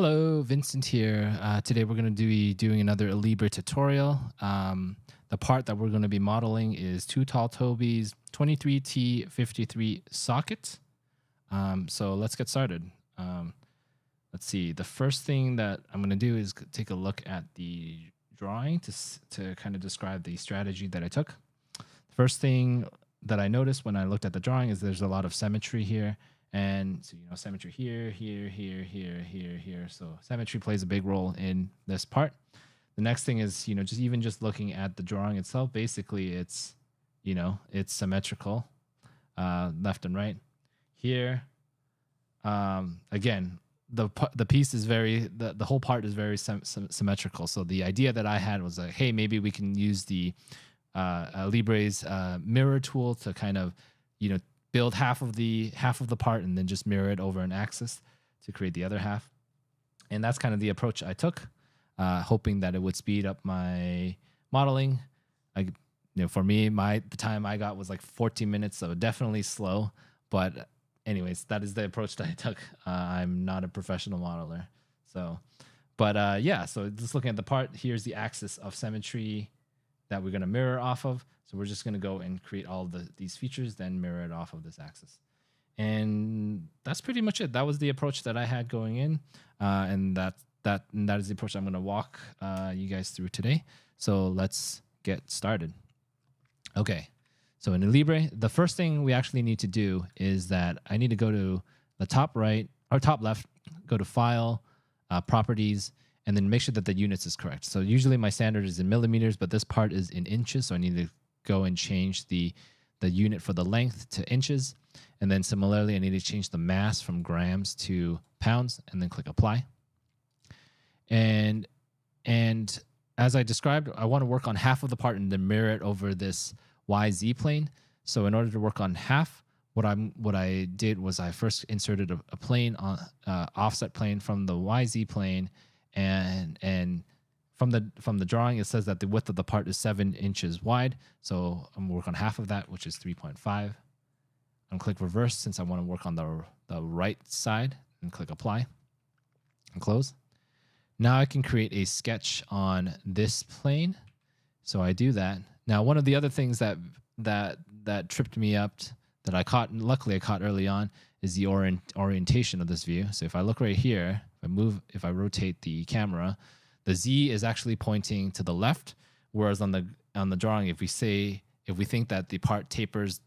Hello, Vincent here. Today we're going to be doing another Alibre tutorial. The part that we're going to be modeling is two tall Toby's 23T53 socket. So let's get started. Let's see. The first thing that I'm going to do is take a look at the drawing to kind of describe the strategy that I took. The first thing that I noticed when I looked at the drawing is there's a lot of symmetry here. And so, symmetry here, here, here, here, here, here. So symmetry plays a big role in this part. The next thing is, just looking at the drawing itself, basically it's symmetrical, left and right. Here, again, the piece is the whole part is very symmetrical. So the idea that I had was like, hey, maybe we can use the Alibre's mirror tool to kind of, build half of the part and then just mirror it over an axis to create the other half. And that's kind of the approach I took, hoping that it would speed up my modeling. For me, the time I got was like 14 minutes, so definitely slow. But anyways, that is the approach that I took. I'm not a professional modeler. So just looking at the part, here's the axis of symmetry that we're going to mirror off of. So we're just going to go and create all these features, then mirror it off of this axis. And that's pretty much it. That was the approach that I had going in. And that is the approach I'm going to walk you guys through today. So let's get started. Okay. So in Alibre, the first thing we actually need to do is that I need to go to the top right or top left, go to File, Properties, and then make sure that the units is correct. So usually my standard is in millimeters, but this part is in inches. So I need to go and change the unit for the length to inches. And then similarly, I need to change the mass from grams to pounds and then click apply. And as I described, I want to work on half of the part and then mirror it over this YZ plane. So in order to work on half, what I did was I first inserted a plane on offset plane from the YZ plane, and from the drawing, it says that the width of the part is 7 inches wide. So I'm going to work on half of that, which is 3.5. I'm click reverse since I want to work on the right side, and click apply and close. Now I can create a sketch on this plane. So I do that. Now, one of the other things that tripped me up that luckily I caught early on is the orientation of this view. So if I look right here, if I rotate the camera, the Z is actually pointing to the left, whereas on the drawing, if we think that the part tapers,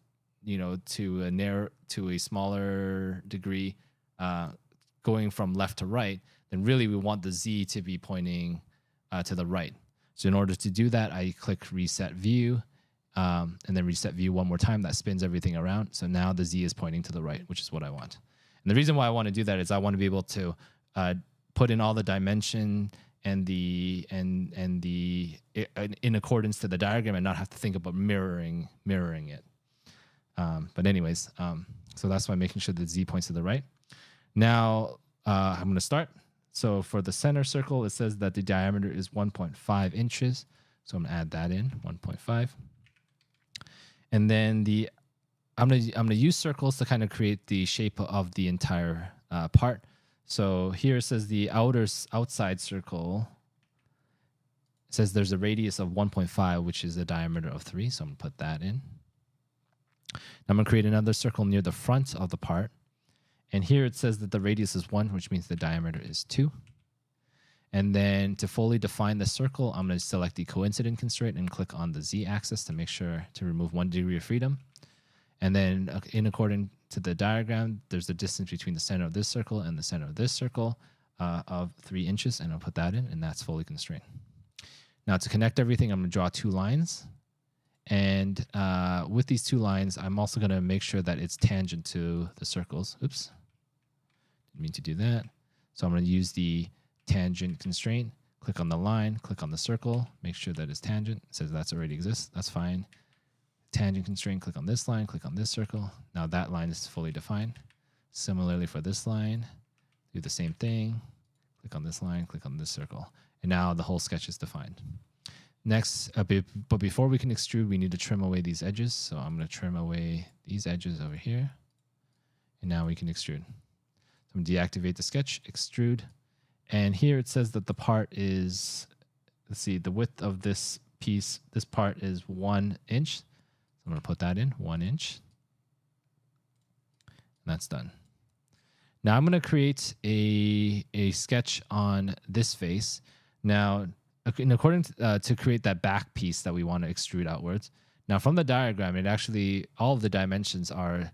to a smaller degree, going from left to right, then really we want the Z to be pointing to the right. So in order to do that, I click Reset View, and then Reset View one more time. That spins everything around. So now the Z is pointing to the right, which is what I want. And the reason why I want to do that is I want to be able to put in all the dimension and in accordance to the diagram and not have to think about mirroring it. But anyways, so that's why making sure the Z points to the right. Now I'm going to start. So for the center circle, it says that the diameter is 1.5 inches. So I'm going to add that in, 1.5. And then I'm gonna use circles to kind of create the shape of the entire part. So here it says the outside circle. It says there's a radius of 1.5, which is a diameter of 3. So I'm gonna put that in. Now I'm gonna create another circle near the front of the part. And here it says that the radius is 1, which means the diameter is 2. And then to fully define the circle, I'm going to select the coincident constraint and click on the Z-axis to make sure to remove 1 degree of freedom. And then in according to the diagram, there's a distance between the center of this circle and the center of this circle of 3 inches, and I'll put that in, and that's fully constrained. Now to connect everything, I'm going to draw 2 lines. And with these 2 lines, I'm also going to make sure that it's tangent to the circles. Oops. Didn't mean to do that. So I'm going to use the tangent constraint, click on the line, click on the circle, make sure that it's tangent. It says that already exists. That's fine. Tangent constraint, click on this line, click on this circle. Now that line is fully defined. Similarly for this line, do the same thing. Click on this line, click on this circle. And now the whole sketch is defined. Next, but before we can extrude, we need to trim away these edges. So I'm going to trim away these edges over here. And now we can extrude. So I'm going to deactivate the sketch, extrude, And here it says that the part is, let's see, the width of this piece, this part is 1 inch. So I'm going to put that in 1 inch. And that's done. Now I'm going to create a sketch on this face. Now, in accordance to create that back piece that we want to extrude outwards. Now from the diagram, it actually, all of the dimensions are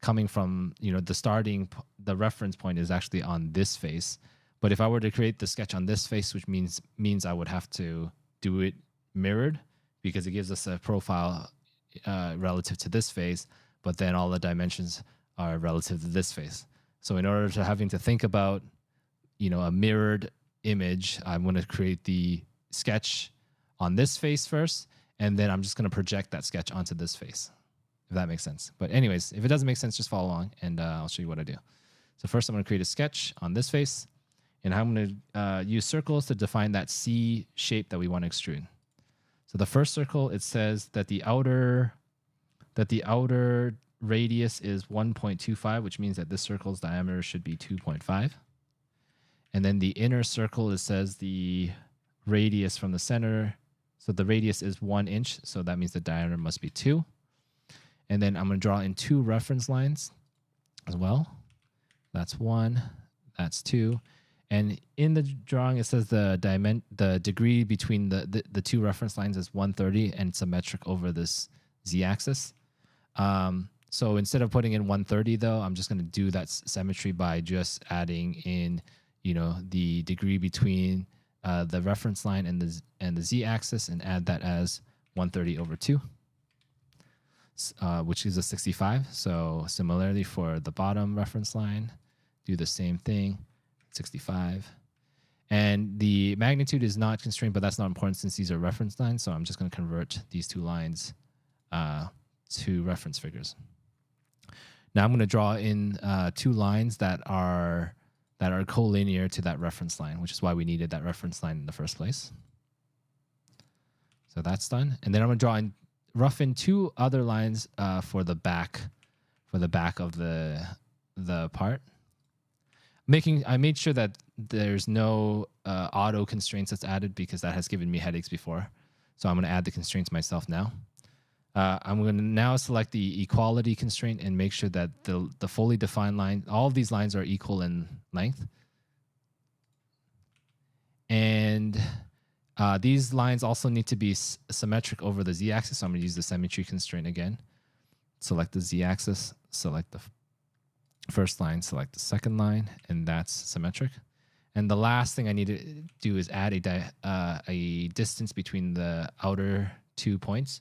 coming from, you know, the reference point is actually on this face. But if I were to create the sketch on this face, which means I would have to do it mirrored, because it gives us a profile relative to this face, but then all the dimensions are relative to this face. So in order to having to think about, you know, a mirrored image, I'm going to create the sketch on this face first, and then I'm just going to project that sketch onto this face, if that makes sense. But anyways, if it doesn't make sense, just follow along, and I'll show you what I do. So first I'm going to create a sketch on this face, and I'm going to use circles to define that C shape that we want to extrude. So the first circle, it says that the outer radius is 1.25, which means that this circle's diameter should be 2.5. And then the inner circle, it says the radius from the center. So the radius is 1 inch, so that means the diameter must be 2. And then I'm going to draw in 2 reference lines as well. That's 1, that's 2. And in the drawing, it says the degree between the 2 reference lines is 130 and symmetric over this z-axis. So instead of putting in 130, though, I'm just going to do that symmetry by just adding in, you know, the degree between the reference line and the z-axis, and add that as 130 over 2, which is a 65. So similarly for the bottom reference line, do the same thing, 65. And the magnitude is not constrained, but that's not important since these are reference lines. So I'm just going to convert these 2 lines to reference figures. Now I'm going to draw in 2 lines that are collinear to that reference line, which is why we needed that reference line in the first place. So that's done. And then I'm going to draw in rough in 2 other lines for the back of the part. I made sure that there's no auto constraints that's added, because that has given me headaches before. So I'm going to add the constraints myself now. I'm going to now select the equality constraint and make sure that the fully defined line, all of these lines are equal in length. And these lines also need to be symmetric over the z-axis. So I'm going to use the symmetry constraint again. Select the z-axis, select the first line, select the second line, and that's symmetric. And the last thing I need to do is add a distance between the outer 2 points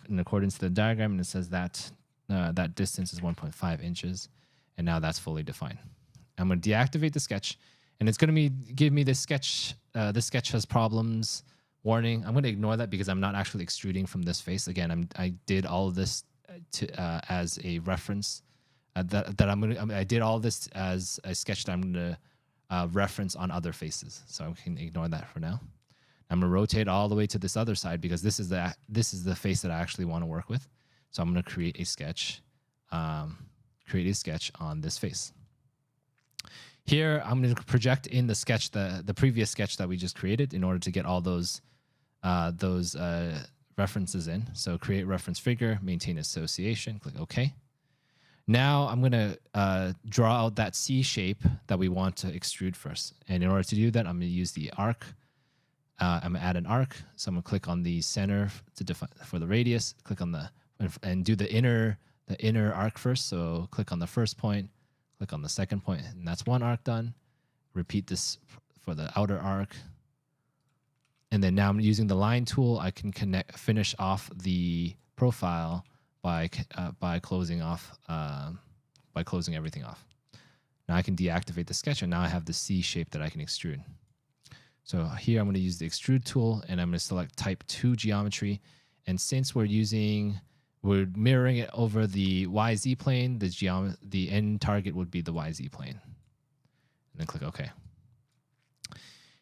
in accordance to the diagram, and it says that that distance is 1.5 inches, and now that's fully defined. I'm going to deactivate the sketch, and it's going to give me this sketch. This sketch has problems warning. I'm going to ignore that because I'm not actually extruding from this face. Again, I did all of this as a reference. I did all this as a sketch that I'm going to reference on other faces, so I can ignore that for now. I'm going to rotate all the way to this other side because this is the face that I actually want to work with. So I'm going to create a sketch on this face. Here, I'm going to project in the sketch, the previous sketch that we just created, in order to get all those references in. So create reference figure, maintain association, click OK. Now I'm going to draw out that C shape that we want to extrude first. And in order to do that, I'm going to use the arc. I'm going to add an arc. So I'm going to click on the center to define for the radius. Click on and do the inner arc first. So click on the first point, click on the second point, and that's 1 arc done. Repeat this for the outer arc. And then now I'm using the line tool. I can finish off the profile by closing everything off. Now I can deactivate the sketch, and now I have the C shape that I can extrude. So here I'm going to use the extrude tool, and I'm going to select type 2 geometry. And since we're mirroring it over the YZ plane, the end target would be the YZ plane. And then click OK.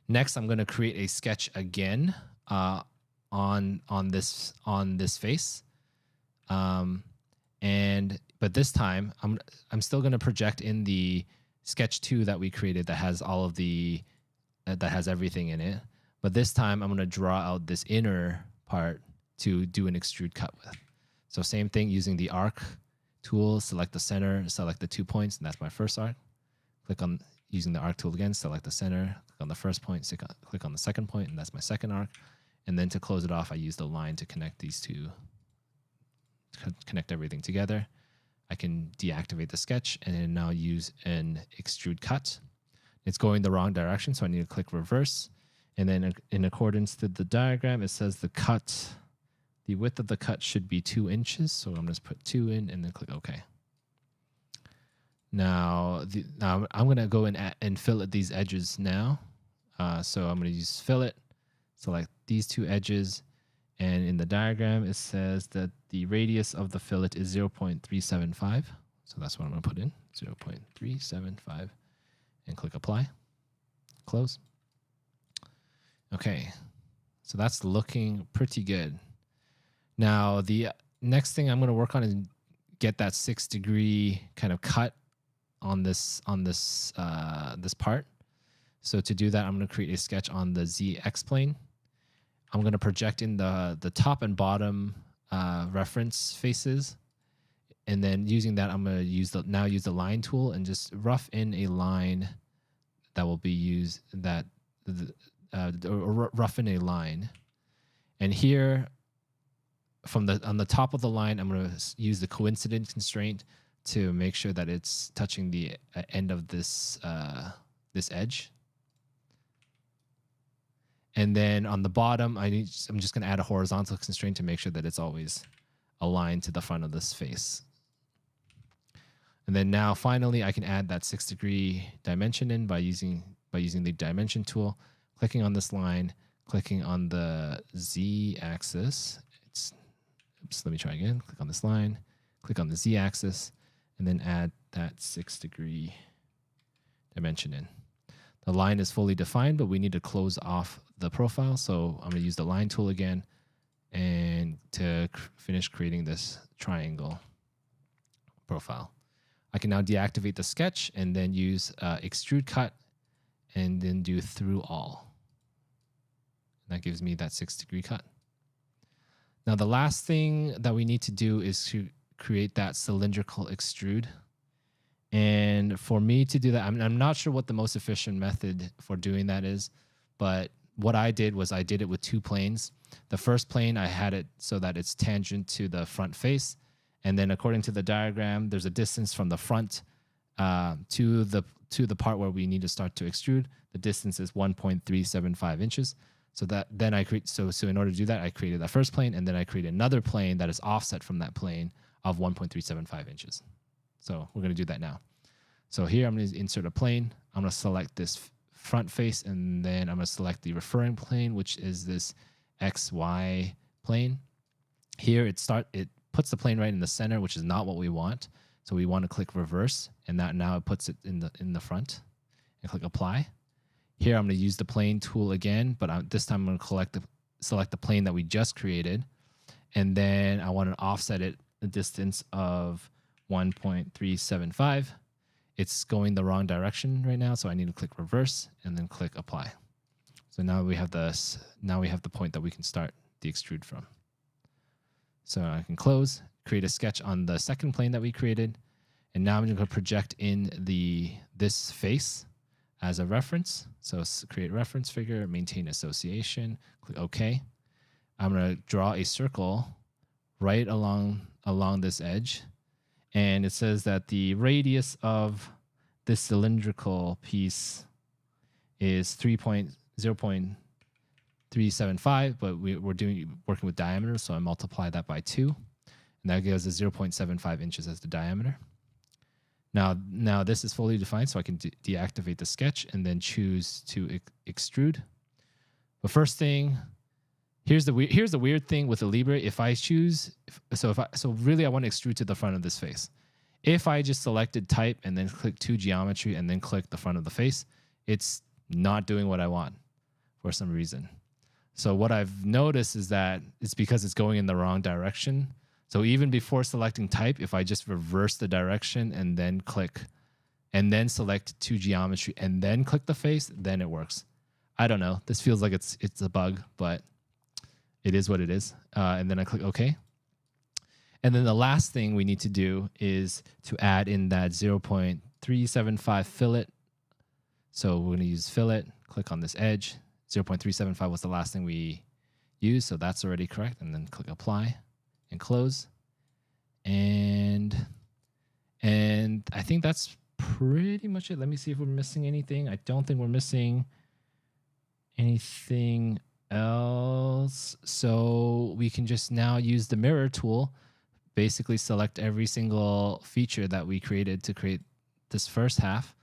Next, I'm going to create a sketch again on this face. But this time I'm still going to project in the sketch 2 that we created that has all of the that has everything in it. But this time I'm going to draw out this inner part to do an extrude cut with. So same thing, using the arc tool, select the center, select the 2 points, and that's my first arc. Click on, using the arc tool again, select the center, click on the first point, click on the second point, and that's my second arc. And then to close it off, I use the line to connect these two, connect everything together. I can deactivate the sketch and then now use an extrude cut. It's going the wrong direction, so I need to click reverse. And then in accordance to the diagram, it says the cut, the width of the cut should be 2 inches. So I'm going to put 2 in and then click OK. Now I'm going to go in and fillet these edges now. So I'm going to use fillet, select these 2 edges. And in the diagram, it says that the radius of the fillet is 0.375. So that's what I'm going to put in, 0.375. And click apply, close. Okay, so that's looking pretty good. Now, the next thing I'm going to work on is get that 6-degree kind of cut on this part. So to do that, I'm going to create a sketch on the ZX plane. I'm going to project in the top and bottom reference faces. And then using that, I'm going to use the line tool and just rough in a line that will be used, rough in a line. And here, on the top of the line, I'm going to use the coincident constraint to make sure that it's touching the end of this edge. And then on the bottom, I'm just going to add a horizontal constraint to make sure that it's always aligned to the front of this face. And then now finally, I can add that 6-degree dimension in by using the dimension tool, clicking on this line, clicking on the Z-axis. Oops, let me try again. Click on this line, click on the Z-axis, and then add that 6-degree dimension in. The line is fully defined, but we need to close off the profile. So I'm going to use the line tool again and to finish creating this triangle profile. I can now deactivate the sketch and then use extrude cut and then do through all. And that gives me that 6-degree cut. Now the last thing that we need to do is to create that cylindrical extrude. And for me to do that, I'm not sure what the most efficient method for doing that is, but what I did was I did it with 2 planes. The first plane, I had it so that it's tangent to the front face. And then according to the diagram, there's a distance from the front to the part where we need to start to extrude. The distance is 1.375 inches. So that then so in order to do that, I created that first plane, and then I created another plane that is offset from that plane of 1.375 inches. So we're going to do that now. So here I'm going to insert a plane. I'm going to select this front face, and then I'm going to select the referring plane, which is this XY plane. Here it puts the plane right in the center, which is not what we want. So we want to click reverse, and that now it puts it in the front, and click apply. Here I'm going to use the plane tool again, but this time I'm going to select the plane that we just created, and then I want to offset it a distance of 1.375. It's going the wrong direction right now, so I need to click reverse and then click apply. So now we have the point that we can start the extrude from. So I can close, create a sketch on the second plane that we created, and now I'm going to project in this face as a reference. So create reference figure, maintain association, click OK. I'm going to draw a circle right along this edge. And it says that the radius of this cylindrical piece is 0.375, but we're working with diameter, so I multiply that by 2, and that gives us 0.75 inches as the diameter. Now this is fully defined, so I can deactivate the sketch and then choose to extrude. But first thing, here's the weird thing with Alibre. If I choose, so really I want to extrude to the front of this face. If I just selected type and then click to geometry and then click the front of the face, it's not doing what I want for some reason. So what I've noticed is that it's because it's going in the wrong direction. So even before selecting type, if I just reverse the direction and then click, and then select to geometry and then click the face, then it works. I don't know. This feels like it's a bug, but it is what it is. And then I click OK. And then the last thing we need to do is to add in that 0.375 fillet. So we're going to use fillet, click on this edge. 0.375 was the last thing we used, so that's already correct. And then click apply and close. And I think that's pretty much it. Let me see if we're missing anything. I don't think we're missing anything else. So we can just now use the mirror tool, basically select every single feature that we created to create this first half,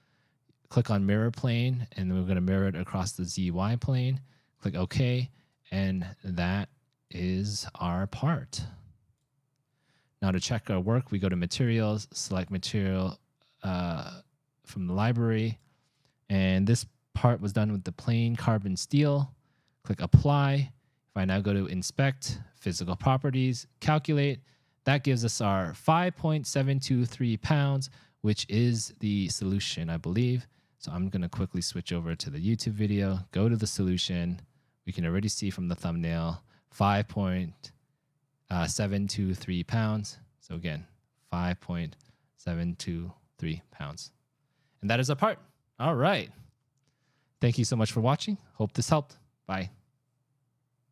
click on mirror plane, and then we're going to mirror it across the ZY plane, click OK, and that is our part. Now to check our work, we go to materials, select material from the library, and this part was done with the plain carbon steel. Click apply. If I now go to inspect, physical properties, calculate, that gives us our 5.723 pounds, which is the solution, I believe. So I'm going to quickly switch over to the YouTube video, go to the solution. We can already see from the thumbnail, 5.723 pounds. So again, 5.723 pounds. And that is our part. All right. Thank you so much for watching. Hope this helped. Bye.